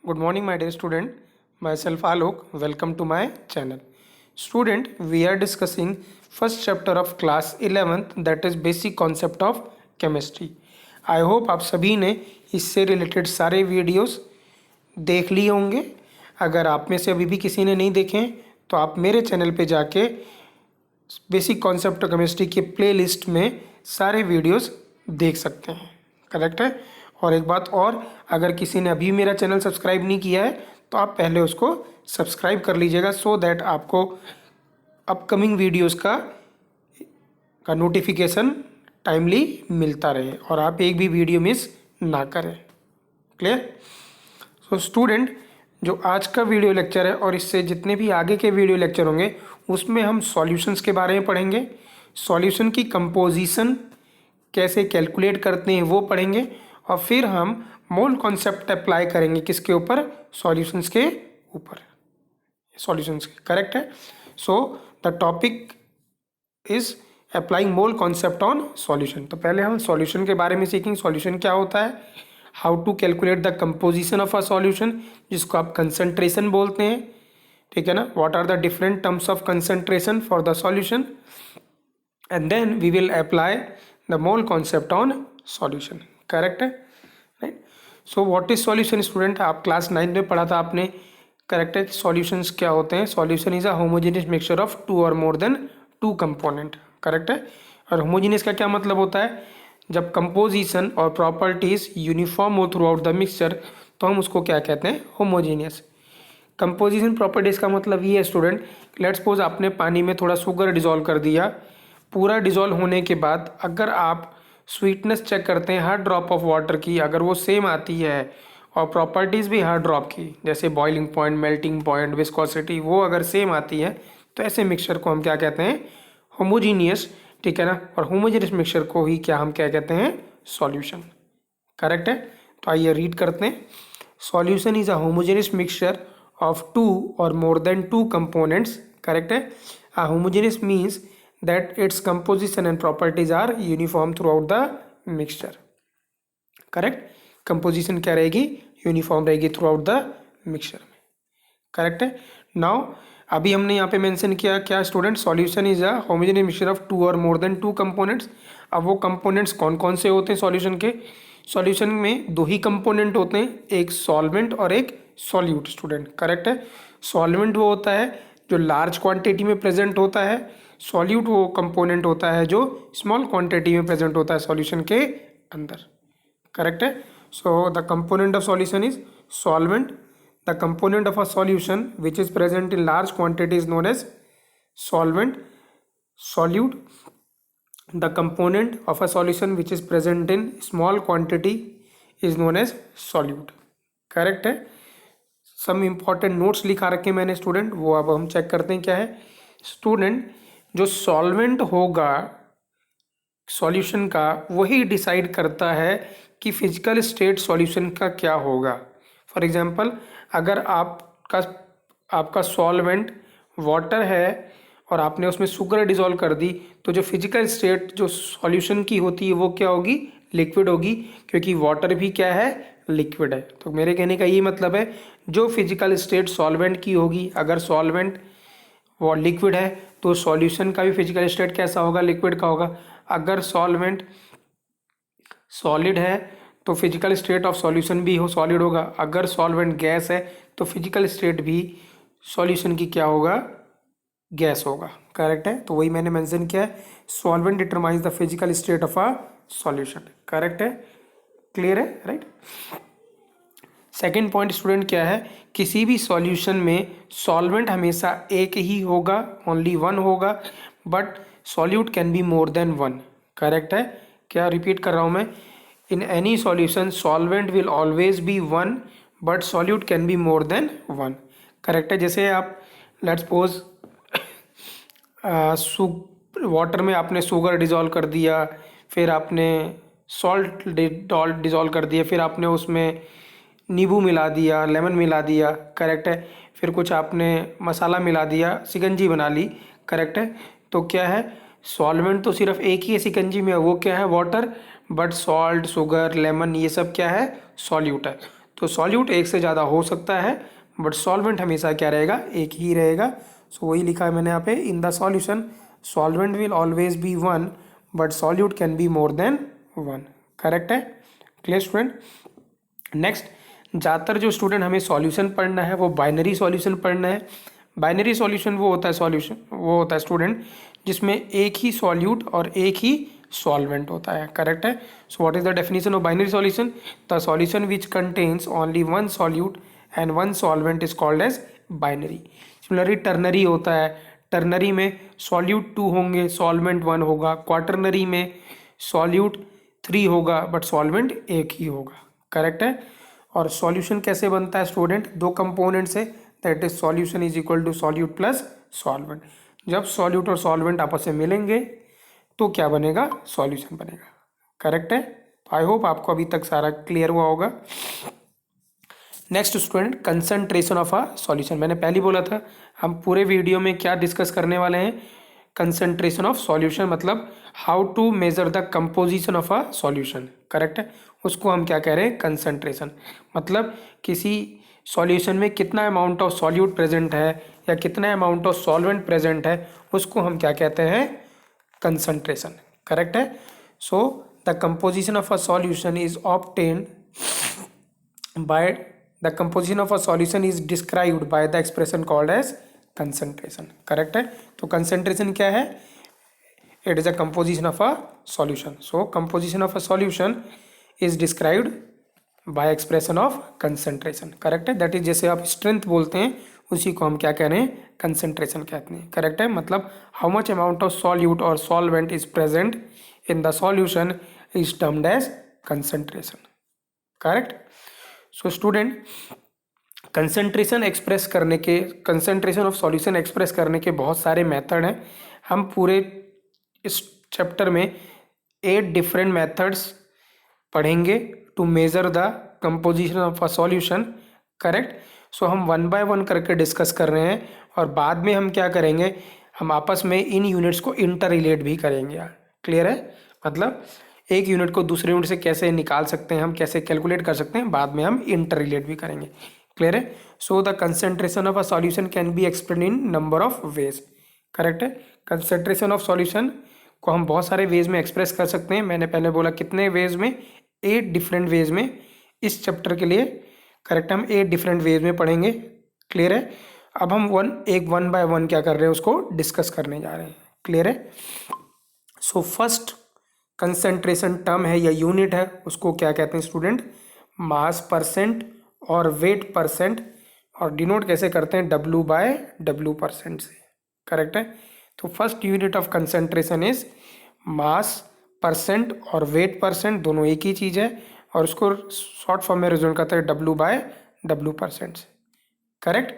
Good morning, my dear student. Myself Alok. Welcome to my channel. Student, we are discussing first chapter of class 11th, that is basic concept of chemistry. I hope आप सभी ने इससे related सारे videos देख लिए होंगे. अगर आप में से अभी भी किसी ने नहीं देखे हैं तो आप मेरे चैनल पे जाके बेसिक कॉन्सेप्ट ऑफ केमिस्ट्री के प्लेलिस्ट में सारे वीडियोस देख सकते हैं. करेक्ट है. और एक बात और, अगर किसी ने अभी मेरा चैनल सब्सक्राइब नहीं किया है तो आप पहले उसको सब्सक्राइब कर लीजिएगा, सो दैट आपको अपकमिंग वीडियोस का नोटिफिकेशन टाइमली मिलता रहे और आप एक भी वीडियो मिस ना करें. क्लियर. सो स्टूडेंट, जो आज का वीडियो लेक्चर है और इससे जितने भी आगे के वीडियो लेक्चर होंगे उसमें हम सॉल्यूशंस के बारे में पढ़ेंगे. सॉल्यूशन की कंपोजिशन कैसे कैलकुलेट करते हैं वो पढ़ेंगे और फिर हम मोल कॉन्सेप्ट अप्लाई करेंगे किसके ऊपर, सॉल्यूशंस के ऊपर. सॉल्यूशंस के. करेक्ट है. So the topic is applying mole concept on solution. तो पहले हम सॉल्यूशन के बारे में सीखेंगे. सॉल्यूशन क्या होता है, how to calculate the composition of a solution, जिसको आप कंसंट्रेशन बोलते हैं. ठीक है ना. What are the different terms of concentration for the solution, and then we will apply the mole concept on solution. Correct है. Right. So what is solution student, आप class 9 में पढ़ा था आपने. करेक्ट है. सॉल्यूशंस क्या होते हैं, solution is a homogeneous mixture of two और more than two component. Correct है. और होमोजेनियस का क्या मतलब होता है, जब कंपोजिशन और प्रॉपर्टीज यूनिफॉर्म हो थ्रू आउट द मिक्सचर तो हम उसको क्या कहते हैं, होमोजेनियस. कंपोजिशन प्रॉपर्टीज का मतलब ये है स्टूडेंट, लेट्स सपोज आपने पानी में थोड़ा शुगर डिजोल्व कर दिया. पूरा डिजोल्व होने के बाद अगर आप स्वीटनेस चेक करते हैं हर ड्रॉप ऑफ वाटर की, अगर वो सेम आती है और प्रॉपर्टीज़ भी हर ड्रॉप की, जैसे boiling point, melting point, viscosity, वो अगर सेम आती है तो ऐसे मिक्सचर को हम क्या कहते हैं, होमोजीनियस. ठीक है ना. और होमोजीनियस मिक्सचर को ही क्या हम क्या कहते हैं, सॉल्यूशन. करेक्ट है. तो आइए रीड करते हैं. Solution is a homogeneous mixture of two और more than two components. Correct है. A homogeneous means that its composition and properties are uniform throughout the mixture. Correct. composition क्या रहेगी, यूनिफॉर्म रहेगी थ्रू आउट द मिक्सचर में. Correct है. Now अभी हमने यहाँ पे मेंशन किया क्या student, solution is a homogeneous mixture of two और मोर देन टू कंपोनेंट्स. अब वो कंपोनेंट्स कौन कौन से होते हैं सॉल्यूशन के, सॉल्यूशन में दो ही कंपोनेंट होते हैं, एक सॉल्वेंट और एक सॉल्यूट. स्टूडेंट करेक्ट है. सॉल्वेंट वो होता है जो लार्ज क्वांटिटी में प्रेजेंट होता है, सॉल्यूट वो कंपोनेंट होता है जो स्मॉल क्वांटिटी में प्रेजेंट होता है सॉल्यूशन के अंदर. करेक्ट है. So the component of solution is solvent. The component of a solution which is present in large quantity is known as solvent. Solute, the component of a solution which is present in small quantity is known as solute. Correct है. Some important notes लिखा रखे मैंने student, वो अब हम check करते हैं क्या है. स्टूडेंट, जो सॉल्वेंट होगा सॉल्यूशन का वही डिसाइड करता है कि फिजिकल स्टेट सॉल्यूशन का क्या होगा. फॉर एग्जांपल, अगर आपका सॉल्वेंट वाटर है और आपने उसमें शुगर डिजोल्व कर दी तो जो फिजिकल स्टेट जो सॉल्यूशन की होती है वो क्या होगी, लिक्विड होगी, क्योंकि वाटर भी क्या है, लिक्विड है. तो मेरे कहने का ये मतलब है जो फिजिकल स्टेट सॉल्वेंट की होगी, अगर सॉल्वेंट वो लिक्विड है तो सॉल्यूशन का भी फिजिकल स्टेट कैसा होगा, लिक्विड का होगा. अगर सॉल्वेंट सॉलिड है तो फिजिकल स्टेट ऑफ सॉल्यूशन भी हो सॉलिड होगा. अगर सॉल्वेंट गैस है तो फिजिकल स्टेट भी सॉल्यूशन की क्या होगा, गैस होगा. करेक्ट है. तो वही मैंने मेंशन किया है, solvent determines the physical state of a solution. Correct है. क्लियर है. राइट. सेकेंड पॉइंट स्टूडेंट क्या है, किसी भी सॉल्यूशन में सॉल्वेंट हमेशा एक ही होगा, ओनली वन होगा, but solute can be more than one. Correct है. क्या रिपीट कर रहा हूँ मैं, in any solution solvent will always be one but solute can be more than one. Correct है. जैसे आप लेट्स सपोज वाटर में आपने शुगर डिजोल्व कर दिया, फिर आपने सॉल्ट डिजोल्व कर दिया, फिर आपने उसमें नींबू मिला दिया, लेमन मिला दिया. करेक्ट है. फिर कुछ आपने मसाला मिला दिया, शिकंजी बना ली. करेक्ट है. तो क्या है, सॉल्वेंट तो सिर्फ एक ही है शिकंजी में, वो क्या है, water, but salt, sugar, lemon ये सब क्या है, सॉल्यूट है. तो सो सॉल्यूट एक से ज़्यादा हो सकता है बट सॉल्वेंट हमेशा क्या रहेगा, एक ही रहेगा। सो वही लिखा है मैंने यहाँ पे, इन the solution solvent will always be one but solute can be more than one. Correct है, क्लियर स्टूडेंट। नेक्स्ट, ज़्यादातर जो स्टूडेंट हमें सॉल्यूशन पढ़ना है वो बाइनरी सॉल्यूशन पढ़ना है। बाइनरी सॉल्यूशन वो होता है स्टूडेंट जिसमें एक ही सॉल्यूट और एक ही सॉल्वेंट होता है। करेक्ट है। So what is the definition of binary solution? The solution which contains only one solute and one solvent is called as binary. Similarly ternary होता है, टर्नरी में सॉल्यूट 2 होंगे, सॉल्वेंट 1 होगा। क्वाटरनरी में सॉल्यूट 3 होगा बट सॉल्वेंट एक ही होगा। Correct है। और सॉल्यूशन कैसे बनता है स्टूडेंट? 2 कंपोनेंट से, that is solution is equal to solute plus solvent. जब सॉल्यूट और सॉल्वेंट आपस में मिलेंगे तो क्या बनेगा? सॉल्यूशन बनेगा। करेक्ट है। आई होप आपको अभी तक सारा क्लियर हुआ होगा। Next student, concentration of a solution. मैंने पहले बोला था हम पूरे वीडियो में क्या डिस्कस करने वाले हैं? कंसंट्रेशन ऑफ सॉल्यूशन, मतलब how to measure the composition of a solution. Correct है। उसको हम क्या कह रहे हैं? कंसंट्रेशन। मतलब किसी सॉल्यूशन में कितना अमाउंट ऑफ सॉल्यूट प्रेजेंट है या कितना अमाउंट ऑफ सॉल्वेंट प्रेजेंट है, उसको हम क्या कहते हैं? कंसंट्रेशन। करेक्ट है। So the composition of a solution is obtained by the composition of a solution is described by the expression called as concentration। Correct है। तो concentration क्या है? It is a composition of a solution। So composition of a solution is described by expression of concentration। Correct है। That is जैसे आप strength बोलते हैं उसी को हम क्या कह रहे हैं? कंसंट्रेशन कहते हैं। करेक्ट है। मतलब how much amount of solute और solvent is present in the solution is termed as concentration. Correct. So student, concentration of solution express करने के बहुत सारे मेथड हैं। हम पूरे इस चैप्टर में 8 डिफरेंट मेथड्स पढ़ेंगे to measure the composition of a solution. Correct. So हम 1 बाय 1 करके डिस्कस कर रहे हैं और बाद में हम क्या करेंगे? हम आपस में इन यूनिट्स को इंटर रिलेट भी करेंगे। क्लियर है? मतलब एक यूनिट को दूसरे यूनिट से कैसे निकाल सकते हैं, हम कैसे कैलकुलेट कर सकते हैं, बाद में हम इंटर रिलेट भी करेंगे। क्लियर है। So the concentration of a solution can be explain in number of ways. Correct है। कंसंट्रेशन ऑफ सॉल्यूशन को हम बहुत सारे वेज में एक्सप्रेस कर सकते हैं। मैंने पहले बोला कितने वेज में? 8 डिफरेंट वेज में। इस चैप्टर के लिए करेक्ट हम 8 डिफरेंट वेज में पढ़ेंगे। क्लियर है। अब हम 1 बाय 1 क्या कर रहे हैं? उसको डिस्कस करने जा रहे हैं। क्लियर है। सो फर्स्ट कंसंट्रेशन टर्म है या यूनिट है, उसको क्या कहते हैं student? Mass percent or weight percent, और डिनोट कैसे करते हैं? W बाय W परसेंट से। करेक्ट है। तो first unit of concentration is mass percent or weight percent, दोनों एक ही चीज़ है और उसको शॉर्ट फॉर्म में रिप्रेजेंट करते हैं W बाय W परसेंट से। करेक्ट।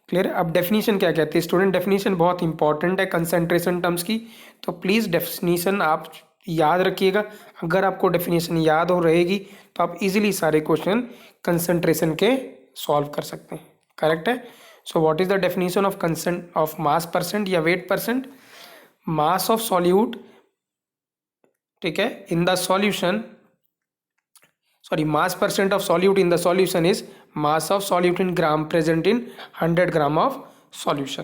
क्लियर। अब डेफिनेशन क्या कहती है स्टूडेंट? डेफिनेशन बहुत इंपॉर्टेंट है कंसंट्रेशन टर्म्स की, तो प्लीज़ डेफिनेशन आप याद रखिएगा। अगर आपको डेफिनेशन याद हो रहेगी तो आप इजीली सारे क्वेश्चन कंसंट्रेशन के सॉल्व कर सकते हैं। करेक्ट है। So what is the definition of mass percent या weight percent? Mass of solute, ठीक है, in the solution, sorry, mass percent of solute in the solution is mass of solute in gram present in 100 gram of solution.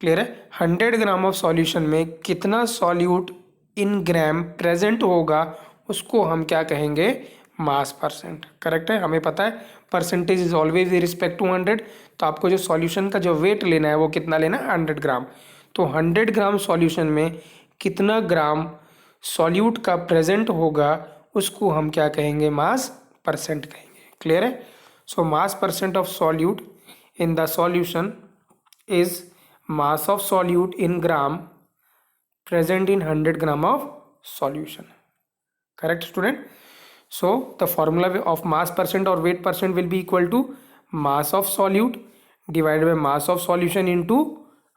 Clear है। 100 gram of solution में कितना solute in gram present होगा उसको हम क्या कहेंगे? मास परसेंट। करेक्ट है। हमें पता है percentage is always in respect to 100, तो आपको जो सॉल्यूशन का जो वेट लेना है वो कितना लेना है? 100 ग्राम। तो 100 ग्राम सॉल्यूशन में कितना ग्राम सॉल्यूट का प्रेजेंट होगा उसको हम क्या कहेंगे? मास परसेंट कहेंगे। क्लियर है। So mass percent of solute in the solution is mass of solute in gram present in 100 gram of solution। Correct student? So the formula of mass percent or weight percent will be equal to mass of solute divided by mass of solution into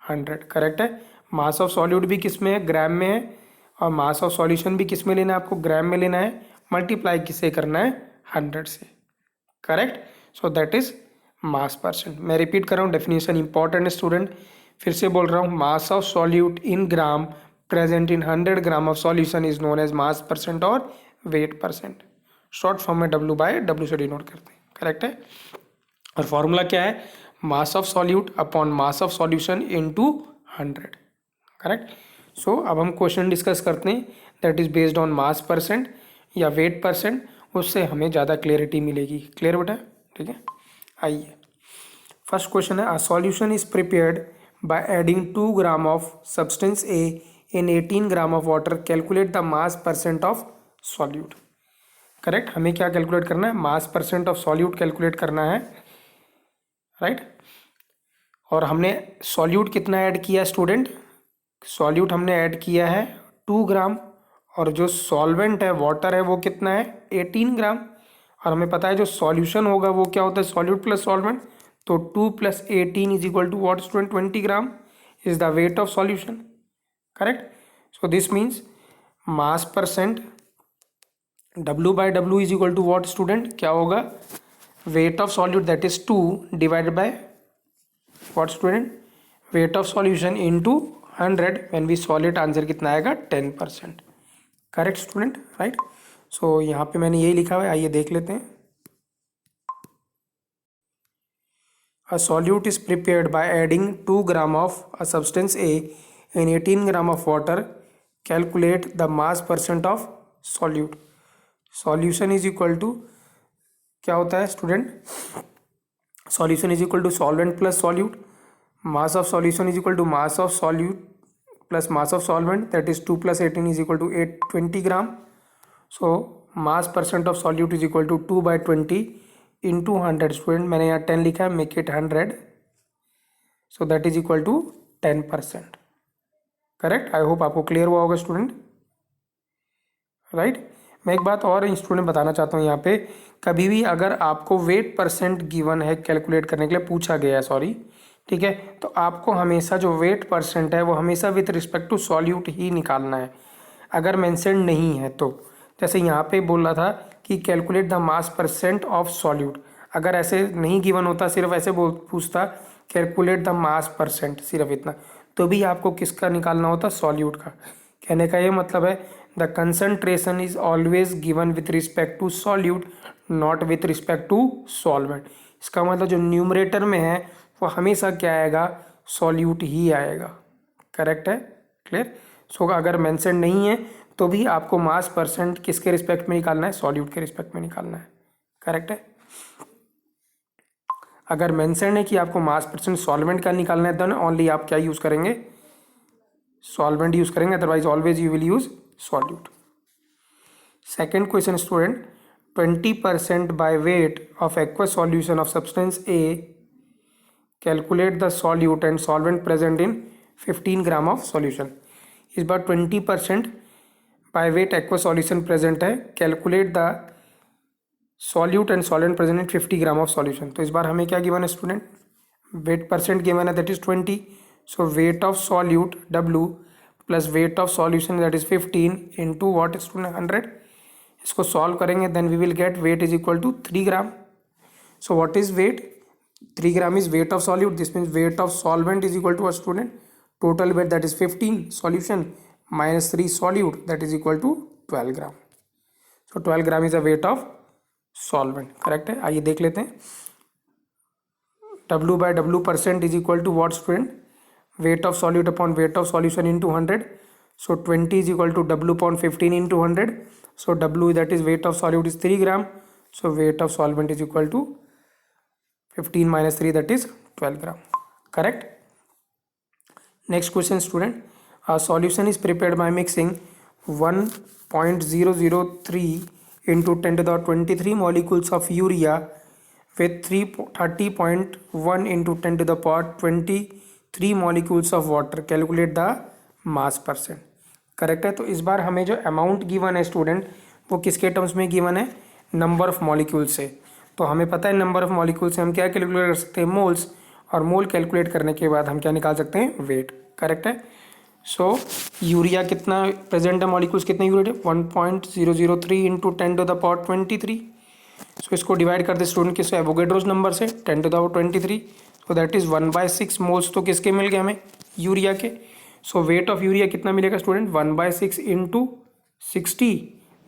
100। Correct है। Mass of solute भी किस में है? ग्राम में है। और मास of solution भी किस में लेना है? आपको ग्राम में लेना है। मल्टीप्लाई किससे करना है? 100 से। Correct. So that is mass percent. मैं रिपीट कर रहा हूँ, डेफिनेशन इंपॉर्टेंट है स्टूडेंट। फिर से बोल रहा हूँ, mass of solute in gram present in 100 gram of solution is known as mass percent or weight percent. Short form में W बाय W से डिनोट करते हैं। करेक्ट है। और फॉर्मूला क्या है, mass of solute upon mass of solution into 100, correct. So अब हम क्वेश्चन डिस्कस करते हैं that is based on mass percent या वेट परसेंट, उससे हमें ज़्यादा क्लियरिटी मिलेगी। क्लियर बेटा, ठीक है। आइए, फर्स्ट क्वेश्चन है, a solution is prepared by adding 2 gram of substance A in 18 gram of water, calculate the mass percent of solute. Correct, हमें क्या कैलकुलेट करना है, मास परसेंट ऑफ सॉल्यूट कैलकुलेट करना है, राइट। और हमने सॉल्यूट कितना ऐड किया स्टूडेंट, सॉल्यूट हमने ऐड किया है 2 ग्राम, और जो सॉल्वेंट है वाटर है वो कितना है 18 ग्राम। और हमें पता है जो सॉल्यूशन होगा वो क्या होता है, सॉल्यूट प्लस सॉल्वेंट, तो 2 + 18 is equal to what student, 20 gram is the weight of solution, correct. So this means mass percent W/W is equal to what student, क्या होगा, weight of solute that is 2 divided by what student, weight of solution into 100, when we solve answer कितना आएगा 10%, correct student, right. सो यहाँ पे मैंने यही लिखा हुआ है, आइए देख लेते हैं। A solute is prepared by adding 2 gram of a substance A in 18 gram of water, calculate the mass percent of solute. Solution is equal to क्या होता है student, solution is equal to solvent plus solute, mass of solution is equal to mass of solute plus mass of solvent, that is 2 + 18 is equal to 20 gram. So mass percent of solute is equal to 2/20 into 100, student मैंने यहाँ 10 लिखा है, make it 100, so that is equal to 10%, correct. I hope आपको clear हुआ होगा student, right. मैं एक बात और स्टूडेंट बताना चाहता हूँ यहाँ पे, कभी भी अगर आपको वेट परसेंट गिवन है कैलकुलेट करने के लिए पूछा गया है, सॉरी, ठीक है, तो आपको हमेशा जो वेट परसेंट है वो हमेशा विथ रिस्पेक्ट टू सॉल्यूट ही निकालना है, अगर मेंशन नहीं है तो। जैसे यहाँ पे बोल रहा था कि calculate the mass percent of solute, अगर ऐसे नहीं गिवन होता, सिर्फ ऐसे पूछता कैलकुलेट द मास परसेंट, सिर्फ इतना, तो भी आपको किसका निकालना होता, सॉल्यूट का। कहने का ये मतलब है the concentration is always given with respect to solute, not with respect to solvent. इसका मतलब जो न्यूमरेटर में है वो हमेशा क्या आएगा, सॉल्यूट ही आएगा, करेक्ट है, क्लियर। सो अगर मेंशन नहीं है तो भी आपको मास परसेंट किसके रिस्पेक्ट में निकालना है, सॉल्यूट के रिस्पेक्ट में निकालना है, करेक्ट है। अगर मेंशन है कि आपको मास परसेंट सॉल्वेंट का निकालना है देन ओनली आप क्या यूज़ करेंगे, सॉल्वेंट यूज़ करेंगे, otherwise always you will use solute. Second question student, 20% by weight of aqueous solution of substance A, calculate the solute and solvent present in 15 gram of solution. इस बार 20% by weight aqueous solution present है, calculate the solute and solvent present in 50 gram of solution. तो इस बार हमें क्या given है student, weight percent given है that is 20, so weight of solute W plus weight of solution that is 15 into what student 100। इसको solve करेंगे then we will get weight is equal to 3 gram. So what is weight, 3 gram is weight of solute, this means weight of solvent is equal to a student total weight that is 15 solution minus 3 solute that is equal to 12 gram. So 12 gram is a wait of solvent, correct है। आइए देख लेते हैं, W/W percent is equal to what student, weight of solute upon weight of solution into 100, so 20 is equal to W upon 15 into 100, so W that is weight of solute is 3 gram, so weight of solvent is equal to 15 minus 3 that is 12 gram, correct. Next question student, a solution is prepared by mixing 1.003 into 10 to the 23 molecules of urea with 30.1 into 10 to the power 23 molecules of water, calculate the mass percent, correct है। तो इस बार हमें जो amount given है student वो किसके terms में गिवन है, नंबर ऑफ मॉलिक्यूल से। तो हमें पता है नंबर ऑफ मॉलिक्यूल से हम क्या कैलकुलेट कर सकते हैं, मोल्स, और मोल कैलकुलेट करने के बाद हम क्या निकाल सकते हैं, वेट, करेक्ट है। सो यूरिया कितना प्रेजेंट है, मॉलिक्यूल्स कितने यूनिट है, 1.003 into 10 to the power 23। So इसको डिवाइड कर दे स्टूडेंट किससे, एवोगेड्रोस नंबर से, 10 to the power 23, so that is 1/6 moles तो किसके मिल गए हमें, यूरिया के। सो वेट ऑफ यूरिया कितना मिलेगा student, 1/6 into 60,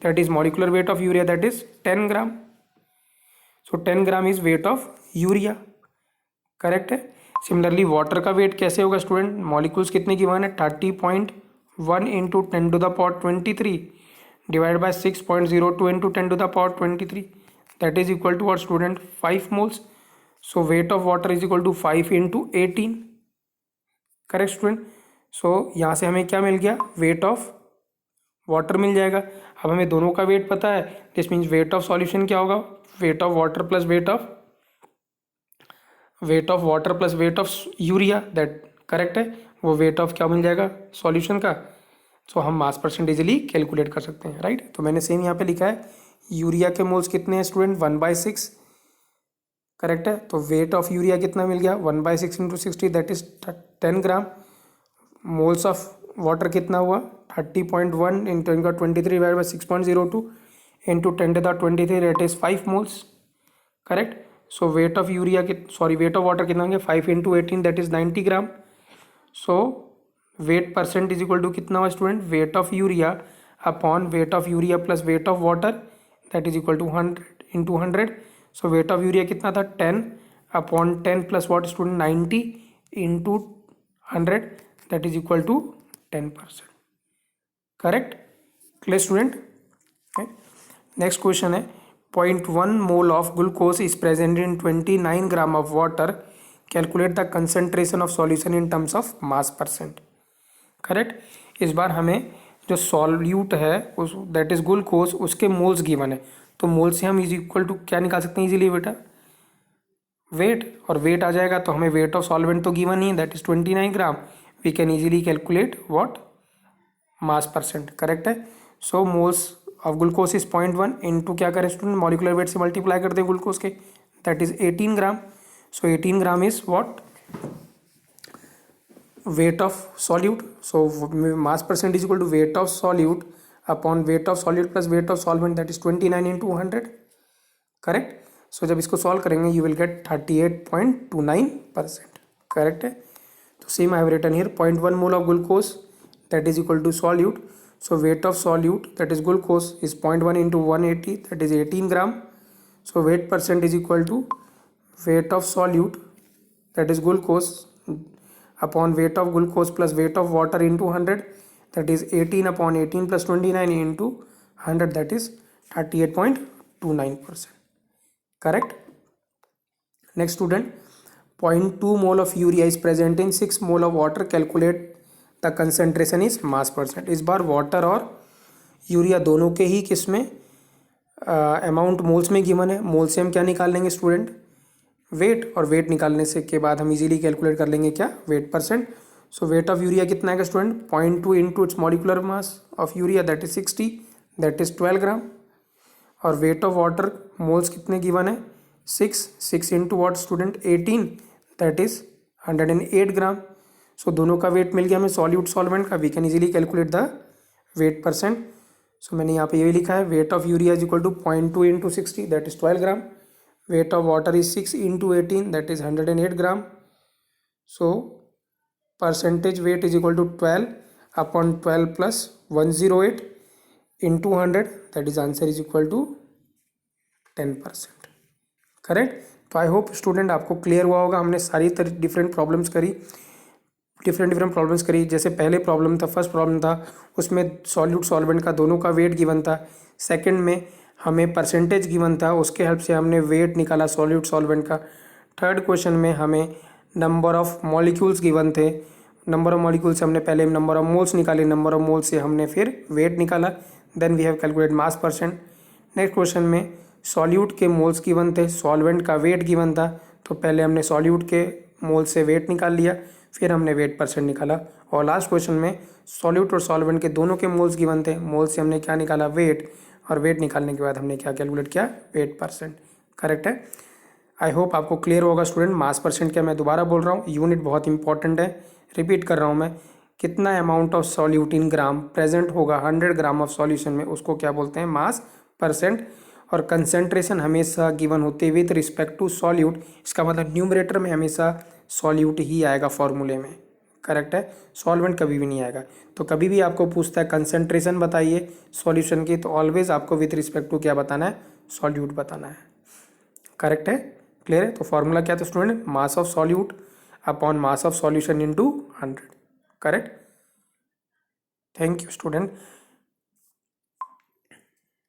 that is molecular weight of urea that is 10 gram. So 10 gram is weight of urea, correct है। Similarly water का weight कैसे होगा स्टूडेंट, मॉलिक्यूल्स कितने गिवन है 30.1 into 10⁻23 divide by 6.02 into 10⁻23 that is equal to what student 5 moles. So weight of water is equal to 5 into 18, correct student. So यहाँ से हमें क्या मिल गया, वेट ऑफ वाटर मिल जाएगा। अब हमें दोनों का वेट पता है, this means weight of solution क्या होगा, weight of water plus weight of water plus weight of urea, that correct है। वो वेट ऑफ क्या मिल जाएगा सॉल्यूशन का। सो हम मास परसेंट इजीली कैलकुलेट कर सकते हैं, राइट। तो मैंने सेम यहाँ पे लिखा है यूरिया के मोल्स कितने हैं स्टूडेंट 1/6, करेक्ट है। तो वेट ऑफ यूरिया कितना मिल गया 1/6 into 60 that is 10 gram. Moles of water कितना हुआ 30.1 into 10⁻23 divide by 6.02 into 10⁻23 that is 5 moles, correct. So weight of urea weight of water कितना होंगे 5 into 18 that is 90 gram. So weight percent is equal to कितना हुआ student, weight of urea upon weight of urea plus weight of water that is equal to 100 into 100। So weight of urea कितना था 10 upon 10 plus what student 90 into 100 that is equal to 10%, correct, clear student. Next question है 0.1 mole of glucose is present in 29 gram of water, calculate the concentration of solution in terms of mass percent, correct. इस बार हमें जो solute है उस that is glucose उसके moles given है, तो मोल से हम इज इक्वल टू क्या निकाल सकते हैं इजीली बेटा वेट, और वेट आ जाएगा तो हमें वेट ऑफ सॉल्वेंट तो गिवन ही है that is 29 gram, we can easily calculate what mass percent, correct है। So moles of glucose is 0.1 into क्या करें स्टूडेंट मॉलिकुलर वेट से मल्टीप्लाई कर दें ग्लूकोज के that is 18 gram. So 18 gram is what weight of solute, so mass percent is equal to weight of solute upon weight of solute plus weight of solvent that is 29 into 100, correct। so जब इसको solve करेंगे you will get 38.29%, correct है। तो same I have written here 0.1 mole of glucose that is equal to solute, so weight of solute that is glucose is 0.1 into 180 that is 18 gram। so weight percent is equal to weight of solute that is glucose upon weight of glucose plus weight of water into 100 that is 18 upon 18 plus 29 into 100 that is 38.29%, correct। next student 0.2 mole of urea is present in 6 mole of water, calculate the concentration is mass percent। इस बार water और urea दोनों के ही किस में amount moles में given है, मोल से हम क्या निकाल लेंगे स्टूडेंट वेट, और वेट निकालने से के बाद हम इजीली कैलकुलेट कर लेंगे क्या weight percent. So weight of urea कितना है student 0.2 into its molecular mass of urea that is 60 that is 12 gram, और वेट ऑफ वाटर मोल्स कितने गिवन है 6 into what student 18 that is 108 gram. So दोनों का वेट मिल गया हमें सॉल्यूट सॉल्वेंट का, we can easily calculate the weight percent. So मैंने यहाँ पे ये लिखा है weight of urea is equal to 0.2 into 60 that is 12 gram, weight of water is 6 into 18 that is 108 gram। so percentage weight is equal to 12 upon 12 plus 108 into 100 that is answer is equal to 10%, correct. तो I hope student आपको clear हुआ होगा। हमने सारी different problems करी, different problems करी। जैसे पहले प्रॉब्लम था फर्स्ट प्रॉब्लम था उसमें सॉल्यूट सॉल्वेंट का दोनों का वेट गिवन था, सेकंड में हमें परसेंटेज गिवन था उसके हेल्प से हमने वेट निकाला सॉल्यूट सॉल्वेंट का, थर्ड क्वेश्चन में हमें नंबर ऑफ मॉलिक्यूल्स गिवन थे, नंबर ऑफ मॉलिक्यूल से हमने पहले नंबर ऑफ मोल्स निकाले, नंबर ऑफ मोल्स से हमने फिर वेट निकाला, then we have calculate mass percent. Next question में सॉल्यूट के मोल्स गिवन थे, सॉल्वेंट का वेट गिवन था, तो पहले हमने सॉल्यूट के मोल से वेट निकाल लिया, फिर हमने वेट परसेंट निकाला। और लास्ट क्वेश्चन में सॉल्यूट और सॉल्वेंट के दोनों के मोल्स गिवन थे, मोल से हमने क्या निकाला वेट, और वेट निकालने के बाद हमने क्या कैलकुलेट किया वेट परसेंट, करेक्ट है। आई होप आपको क्लियर होगा स्टूडेंट। मास परसेंट क्या मैं दोबारा बोल रहा हूँ, यूनिट बहुत इंपॉर्टेंट है, रिपीट कर रहा हूँ मैं, कितना amount of solute in gram present होगा 100 ग्राम ऑफ सॉल्यूशन में, उसको क्या बोलते हैं मास परसेंट। और कंसेंट्रेशन हमेशा गिवन होते हैं विथ रिस्पेक्ट टू सॉल्यूट, इसका मतलब न्यूमरेटर में हमेशा सॉल्यूट ही आएगा फॉर्मूले में, करेक्ट है, सॉल्वेंट कभी भी नहीं आएगा। तो कभी भी आपको पूछता है कंसेंट्रेशन बताइए सॉल्यूशन की, तो ऑलवेज आपको विथ रिस्पेक्ट टू क्या बताना है सॉल्यूट बताना है, करेक्ट है, क्लियर है। तो फॉर्मूला क्या था student, mass of solute upon mass of solution into 100, correct. Thank you student.